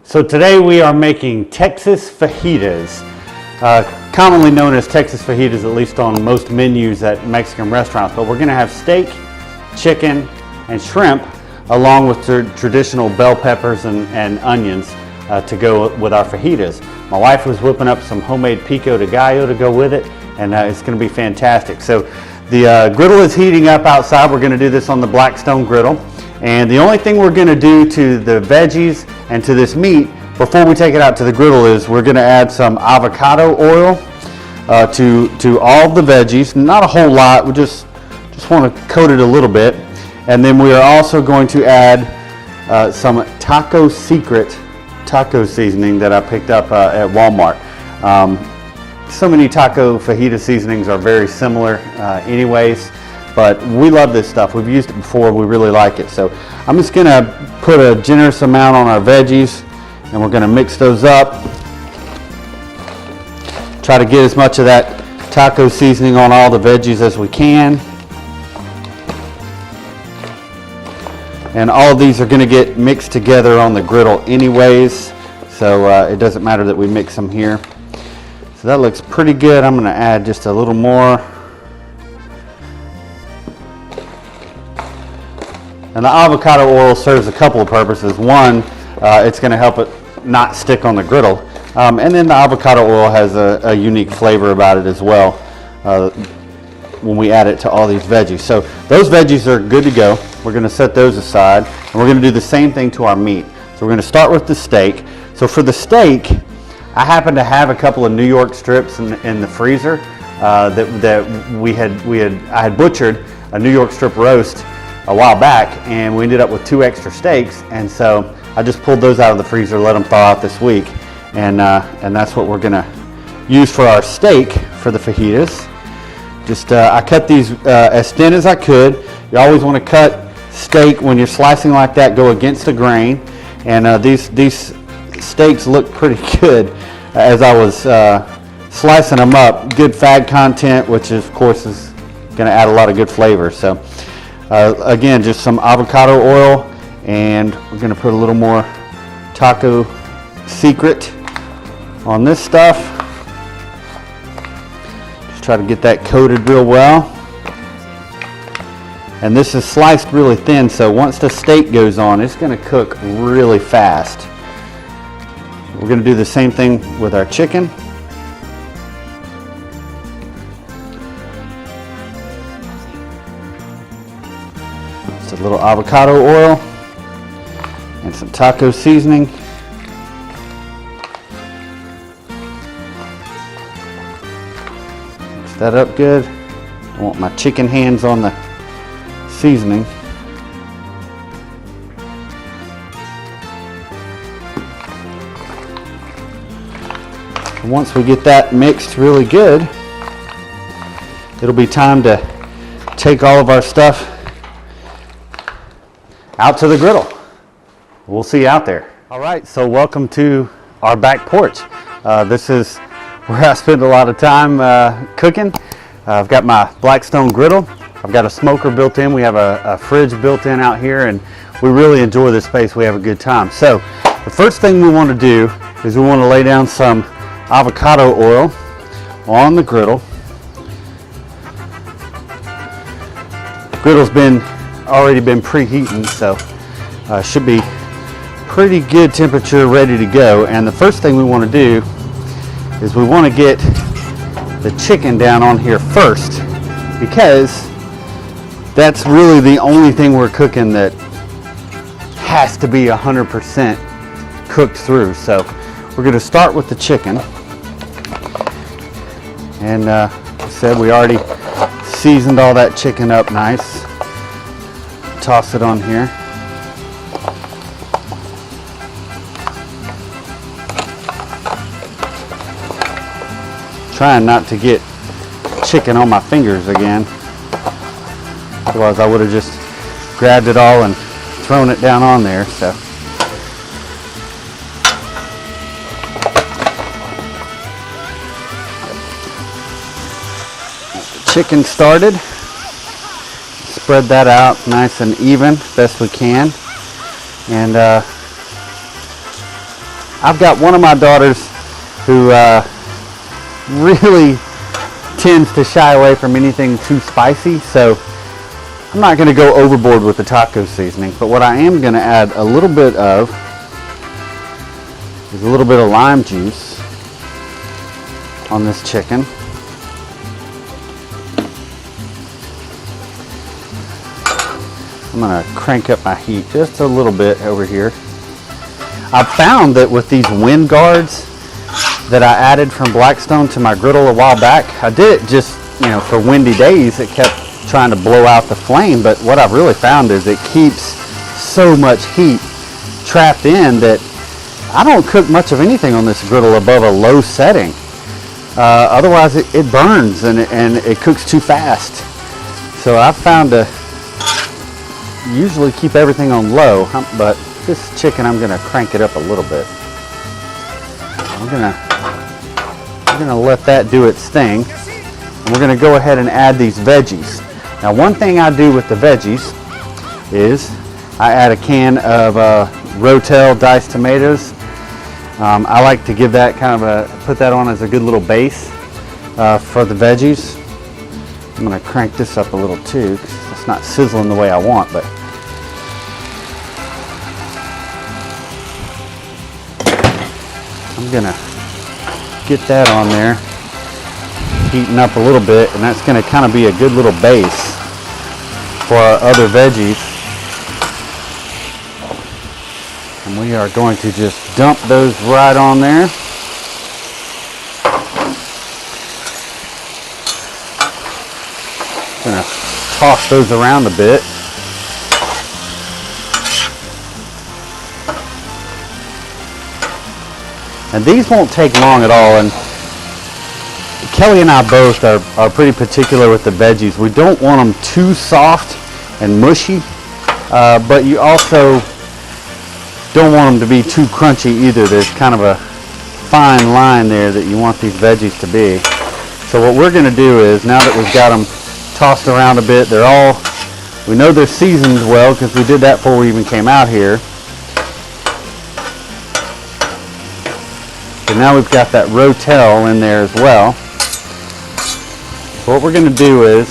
So today we are making Texas Fajitas, commonly known as Texas Fajitas, at least on most menus at Mexican restaurants. But we're going to have steak, chicken, and shrimp, along with traditional bell peppers and onions to go with our fajitas. My wife was whipping up some homemade pico de gallo to go with it, and it's going to be fantastic. So the griddle is heating up outside. We're going to do this on the Blackstone Griddle. And the only thing we're going to do to the veggies and to this meat before we take it out to the griddle is we're going to add some avocado oil to all the veggies. Not a whole lot. We just want to coat it a little bit. And then we are also going to add some Taco Secret taco seasoning that I picked up at Walmart. So many taco fajita seasonings are very similar anyways. But we love this stuff. We've used it before. We really like it. So I'm just going to put a generous amount on our veggies, and we're going to mix those up. Try to get as much of that taco seasoning on all the veggies as we can. And all of these are going to get mixed together on the griddle anyways, so it doesn't matter that we mix them here. So that looks pretty good. I'm going to add just a little more. And the avocado oil serves a couple of purposes. One, it's going to help it not stick on the griddle. And then the avocado oil has a unique flavor about it as well when we add it to all these veggies. So those veggies are good to go. We're going to set those aside. And we're going to do the same thing to our meat. So we're going to start with the steak. So for the steak, I happen to have a couple of New York strips in the freezer I had butchered a New York strip roast a while back, and we ended up with 2 extra steaks, and so I just pulled those out of the freezer, let them thaw out this week, and that's what we're gonna use for our steak for the fajitas. Just I cut these as thin as I could. You always want to cut steak when you're slicing like that, go against the grain, and these steaks look pretty good as I was slicing them up. Good fat content, which of course is going to add a lot of good flavor. So again, just some avocado oil, and we're going to put a little more Taco Secret on this stuff. Just try to get that coated real well. And this is sliced really thin, so once the steak goes on, it's going to cook really fast. We're going to do the same thing with our chicken. Just a little avocado oil and some taco seasoning. Mix that up good. I want my chicken hands on the seasoning. And once we get that mixed really good, it'll be time to take all of our stuff out to the griddle. We'll see you out there. All right, so welcome to our back porch. This is where I spend a lot of time cooking. I've got my Blackstone Griddle. I've got a smoker built in. We have a fridge built in out here, and we really enjoy this space. We have a good time. So the first thing we want to do is we want to lay down some avocado oil on the griddle. The griddle's already been preheating, so should be pretty good temperature, ready to go. And the first thing we want to do is we want to get the chicken down on here first, because that's really the only thing we're cooking that has to be 100% cooked through. So we're going to start with the chicken, and like I said, we already seasoned all that chicken up nice. Toss it on here. Trying not to get chicken on my fingers again. Otherwise I would have just grabbed it all and thrown it down on there. So chicken started. Spread that out nice and even best we can, and I've got one of my daughters who really tends to shy away from anything too spicy, so I'm not going to go overboard with the taco seasoning. But what I am going to add a little bit of is a little bit of lime juice on this chicken. I'm going to crank up my heat just a little bit over here. I found that with these wind guards that I added from Blackstone to my griddle a while back, I did it just, for windy days. It kept trying to blow out the flame, but what I've really found is it keeps so much heat trapped in that I don't cook much of anything on this griddle above a low setting. Otherwise it burns and it cooks too fast. So I've found to usually keep everything on low, but this chicken I'm gonna crank it up a little bit. I'm gonna let that do its thing. And we're gonna go ahead and add these veggies. Now, one thing I do with the veggies is I add a can of Rotel diced tomatoes. I like to give that put that on as a good little base for the veggies. I'm gonna crank this up a little too, because it's not sizzling the way I want, but I'm gonna get that on there, heating up a little bit, and that's gonna kind of be a good little base for our other veggies. And we are going to just dump those right on there. Gonna toss those around a bit. And these won't take long at all, and Kelly and I both are pretty particular with the veggies. We don't want them too soft and mushy, but you also don't want them to be too crunchy either. There's kind of a fine line there that you want these veggies to be. So what we're going to do is, now that we've got them tossed around a bit, we know they're seasoned well because we did that before we even came out here. So now we've got that Rotel in there as well. So what we're going to do is,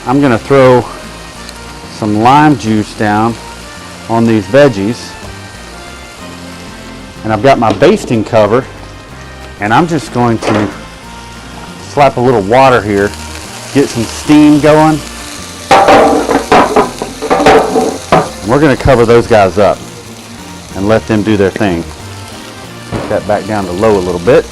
I'm going to throw some lime juice down on these veggies. And I've got my basting cover, and I'm just going to slap a little water here, get some steam going. And we're going to cover those guys up and let them do their thing. Take that back down to low a little bit.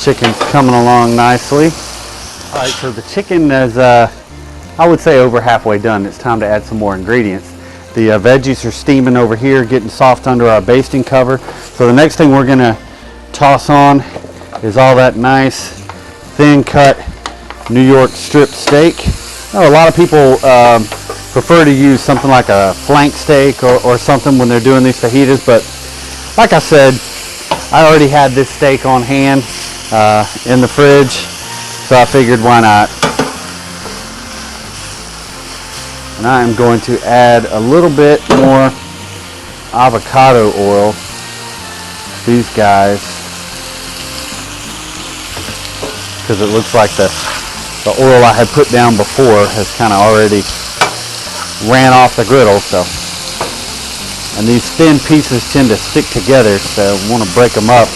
Chicken's coming along nicely. All right, so the chicken is, I would say, over halfway done. It's time to add some more ingredients. The veggies are steaming over here, getting soft under our basting cover. So the next thing we're gonna toss on is all that nice, thin cut New York strip steak. A lot of people prefer to use something like a flank steak or something when they're doing these fajitas, but like I said, I already had this steak on hand in the fridge, so I figured why not. And I am going to add a little bit more avocado oil. These guys, because it looks like the oil I had put down before has kind of already ran off the griddle. So, and these thin pieces tend to stick together, so I want to break them up.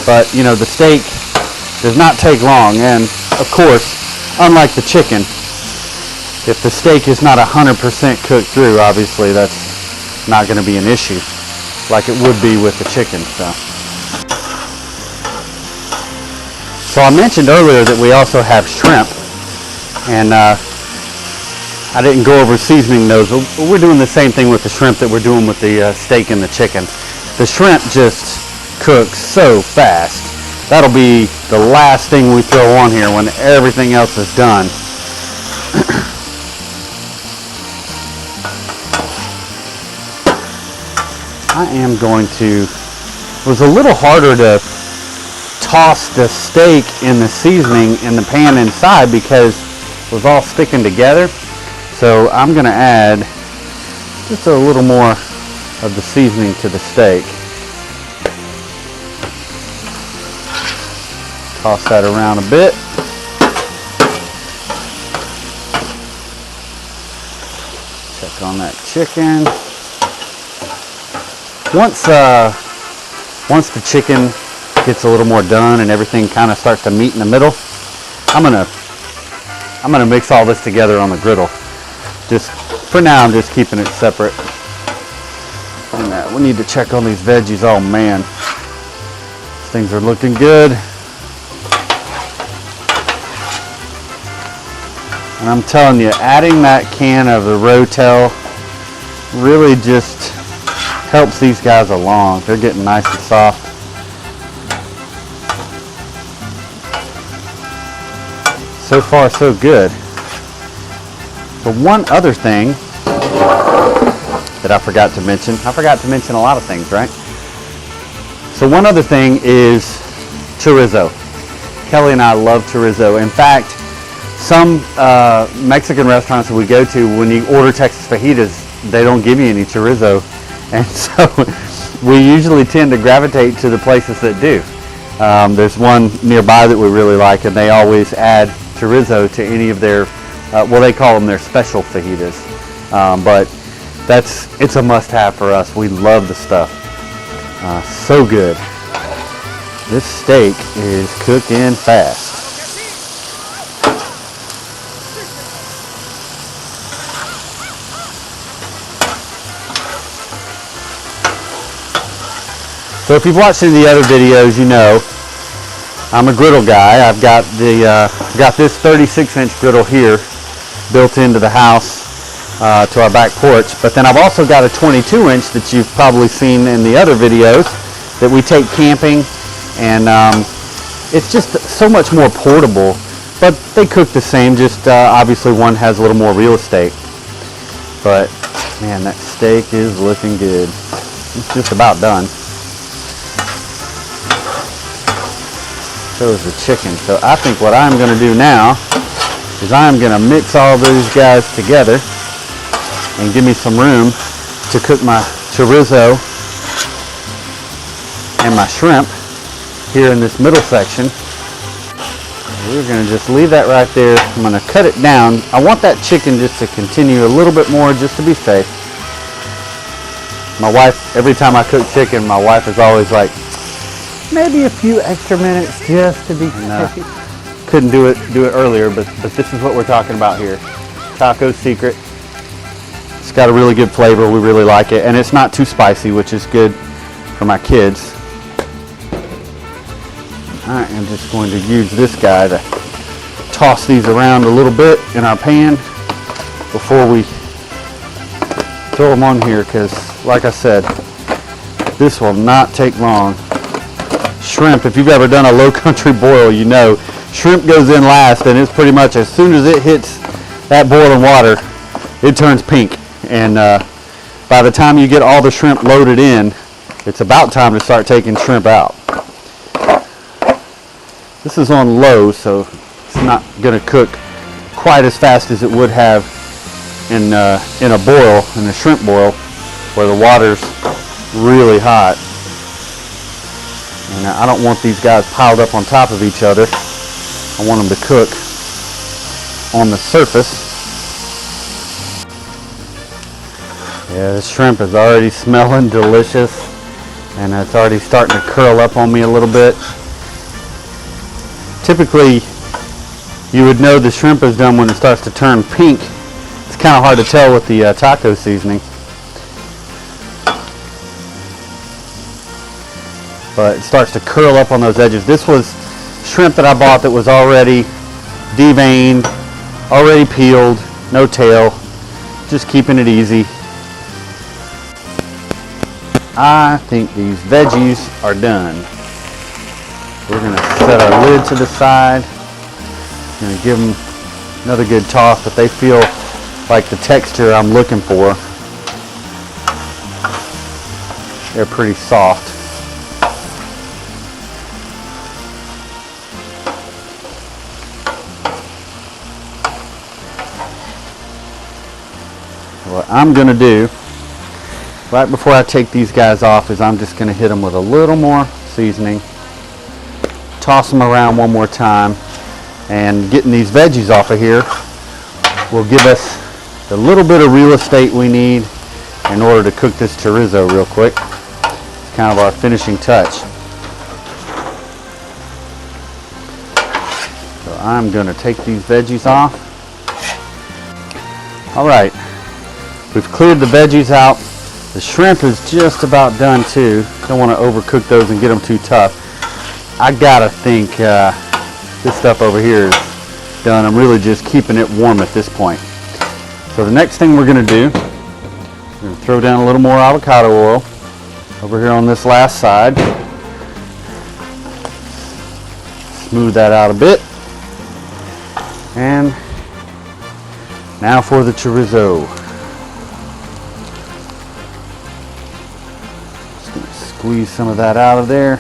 But the steak does not take long, and of course, unlike the chicken, if the steak is not 100% cooked through, obviously that's not going to be an issue like it would be with the chicken. So I mentioned earlier that we also have shrimp, and I didn't go over seasoning those. We're doing the same thing with the shrimp that we're doing with the steak and the chicken. The shrimp just cooks so fast. That'll be the last thing we throw on here when everything else is done. I am going to, it was a little harder to toss the steak in the seasoning in the pan inside because it was all sticking together. So I'm going to add just a little more of the seasoning to the steak. Toss that around a bit. Check on that chicken. Once the chicken gets a little more done and everything kind of starts to meet in the middle, I'm gonna mix all this together on the griddle. Just for now, I'm just keeping it separate. And we need to check on these veggies. Oh man, these things are looking good. And I'm telling you, adding that can of the Rotel really just helps these guys along. They're getting nice and soft. So far, so good. So one other thing that I forgot to mention a lot of things, right? So one other thing is chorizo. Kelly and I love chorizo. In fact, some Mexican restaurants that we go to, when you order Texas fajitas, they don't give you any chorizo. And so we usually tend to gravitate to the places that do. There's one nearby that we really like, and they always add chorizo to any of their, well, they call them their special fajitas. But it's a must-have for us. We love the stuff. So good. This steak is cooking fast. So if you've watched any of the other videos, you know I'm a griddle guy. I've got this 36-inch griddle here built into the house to our back porch, but then I've also got a 22-inch that you've probably seen in the other videos that we take camping, and it's just so much more portable, but they cook the same, just obviously one has a little more real estate. But man, that steak is looking good. It's just about done. So is the chicken. So I think what I'm going to do now is I'm going to mix all those guys together and give me some room to cook my chorizo and my shrimp here in this middle section. We're going to just leave that right there. I'm going to cut it down. I want that chicken just to continue a little bit more, just to be safe. My wife, every time I cook chicken, my wife is always like, maybe a few extra minutes just to be safe. Couldn't do it earlier, but this is what we're talking about here. Taco Secret. It's got a really good flavor. We really like it, and it's not too spicy, which is good for my kids. I am just going to use this guy to toss these around a little bit in our pan before we throw them on here, because like I said, this will not take long. Shrimp, if you've ever done a low country boil, you know shrimp goes in last, and it's pretty much as soon as it hits that boiling water, it turns pink. And by the time you get all the shrimp loaded in, it's about time to start taking shrimp out. This is on low, so it's not going to cook quite as fast as it would have in a boil, in a shrimp boil, where the water's really hot. And I don't want these guys piled up on top of each other. I want them to cook on the surface. Yeah, the shrimp is already smelling delicious, and it's already starting to curl up on me a little bit. Typically, you would know the shrimp is done when it starts to turn pink. It's kind of hard to tell with the taco seasoning. But it starts to curl up on those edges. This was shrimp that I bought that was already deveined, already peeled, no tail, just keeping it easy. I think these veggies are done. We're going to set our lid to the side. Going to give them another good toss, but they feel like the texture I'm looking for. They're pretty soft. What I'm going to do right before I take these guys off is I'm just going to hit them with a little more seasoning, toss them around one more time, and getting these veggies off of here will give us the little bit of real estate we need in order to cook this chorizo real quick. It's kind of our finishing touch. So I'm going to take these veggies off. All right, we've cleared the veggies out. The shrimp is just about done too. Don't want to overcook those and get them too tough. I gotta think this stuff over here is done. I'm really just keeping it warm at this point. So the next thing we're going to do, we're going to throw down a little more avocado oil over here on this last side. Smooth that out a bit. And now for the chorizo. Just going to squeeze some of that out of there.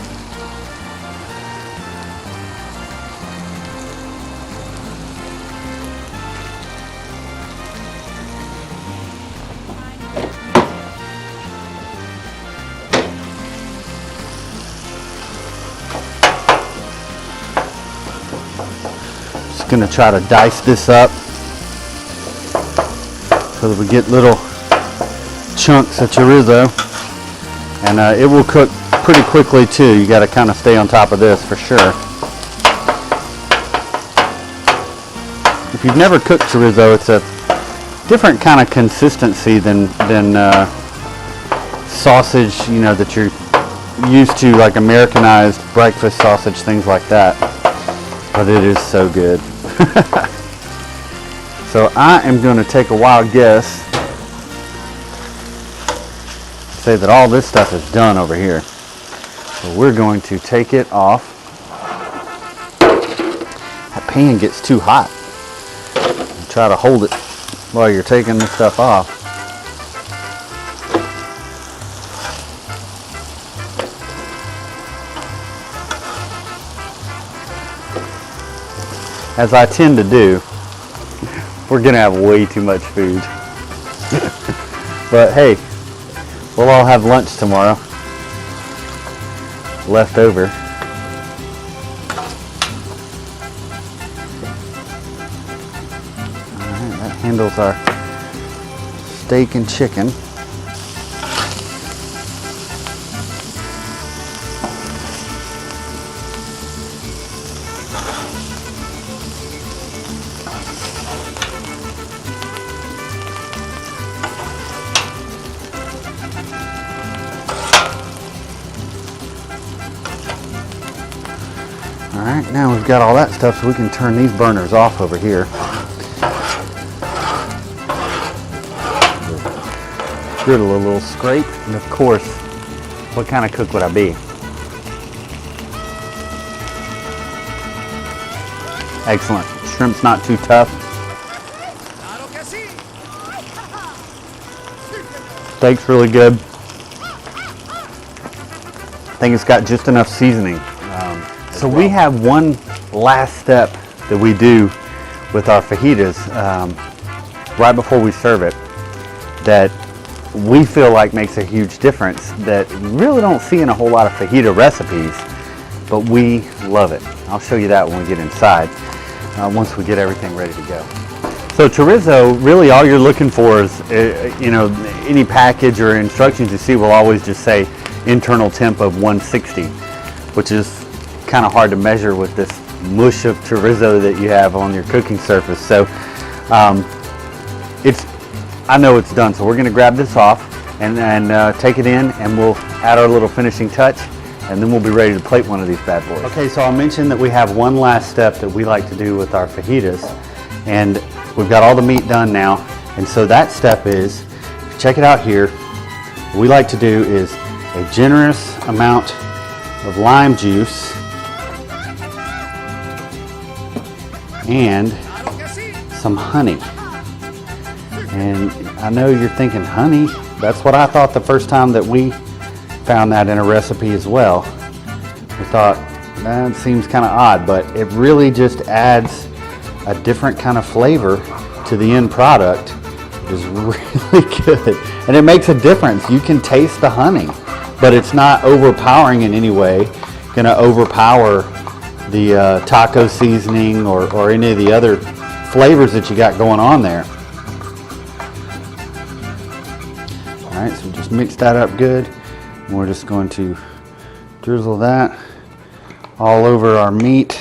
Going to try to dice this up so that we get little chunks of chorizo, and it will cook pretty quickly too. You got to kind of stay on top of this for sure. If you've never cooked chorizo, it's a different kind of consistency than sausage, you know, that you're used to, like Americanized breakfast sausage, things like that. But it is so good. So I am going to take a wild guess, say that all this stuff is done over here. So we're going to take it off. That pan gets too hot. Try to hold it while you're taking this stuff off. As I tend to do, we're gonna have way too much food. But hey, we'll all have lunch tomorrow, left over. Alright, that handles our steak and chicken. Alright, now we've got all that stuff, so we can turn these burners off over here. Griddle a little scrape, and of course, what kind of cook would I be? Excellent. Shrimp's not too tough. Steak's really good. I think it's got just enough seasoning. So we have one last step that we do with our fajitas right before we serve it that we feel like makes a huge difference, that we really don't see in a whole lot of fajita recipes, but we love it. I'll show you that when we get inside, once we get everything ready to go. So chorizo, really all you're looking for is, you know, any package or instructions you see will always just say internal temp of 160, which is kind of hard to measure with this mush of chorizo that you have on your cooking surface. So I know it's done, so we're going to grab this off and take it in, and we'll add our little finishing touch, and then we'll be ready to plate one of these bad boys. Okay, so I mentioned that we have one last step that we like to do with our fajitas, and we've got all the meat done now, and so that step is, check it out here, what we like to do is a generous amount of lime juice and some honey. And I know you're thinking, honey? That's what I thought the first time that we found that in a recipe as well. We thought, that seems kind of odd, but it really just adds a different kind of flavor to the end product is really good. And it makes a difference. You can taste the honey, but it's not overpowering in any way. Gonna overpower the taco seasoning or any of the other flavors that you got going on there. All right, so just mix that up good. And we're just going to drizzle that all over our meat.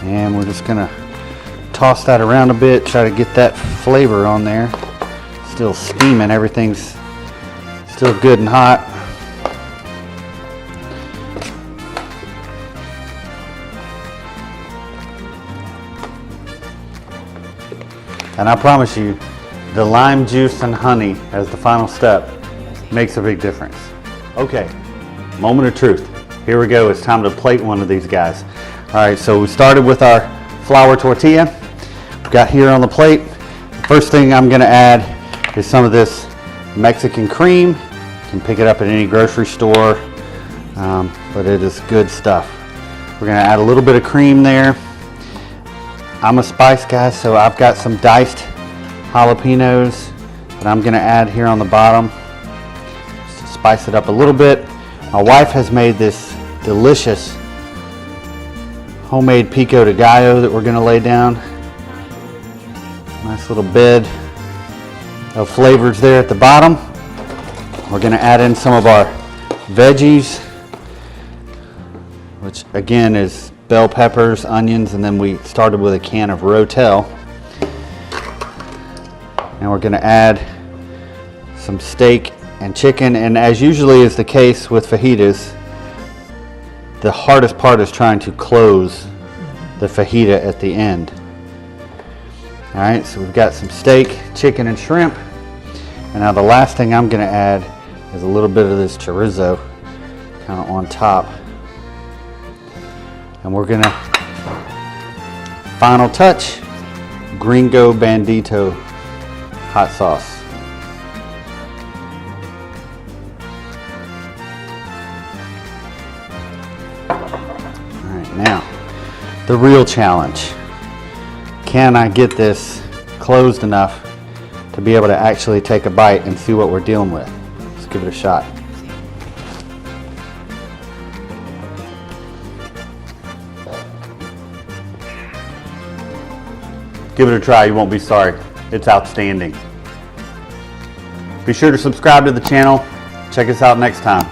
And we're just gonna toss that around a bit, try to get that flavor on there. Still steaming, everything's still good and hot. And I promise you, the lime juice and honey as the final step makes a big difference. Okay, moment of truth. Here we go, it's time to plate one of these guys. All right, so we started with our flour tortilla. We've got here on the plate. First thing I'm gonna add is some of this Mexican cream. You can pick it up at any grocery store, but it is good stuff. We're gonna add a little bit of cream there. I'm a spice guy, so I've got some diced jalapenos that I'm gonna add here on the bottom just to spice it up a little bit. My wife has made this delicious homemade pico de gallo that we're gonna lay down. Nice little bed of flavors there at the bottom. We're gonna add in some of our veggies, which again is bell peppers, onions, and then we started with a can of Rotel. And we're gonna add some steak and chicken, and as usually is the case with fajitas, the hardest part is trying to close the fajita at the end. All right, so we've got some steak, chicken, and shrimp. And now the last thing I'm gonna add is a little bit of this chorizo kind of on top. And we're gonna, final touch, Gringo Bandito hot sauce. All right, now, the real challenge. Can I get this closed enough to be able to actually take a bite and see what we're dealing with? Let's give it a shot. Give it a try, you won't be sorry. It's outstanding. Be sure to subscribe to the channel. Check us out next time.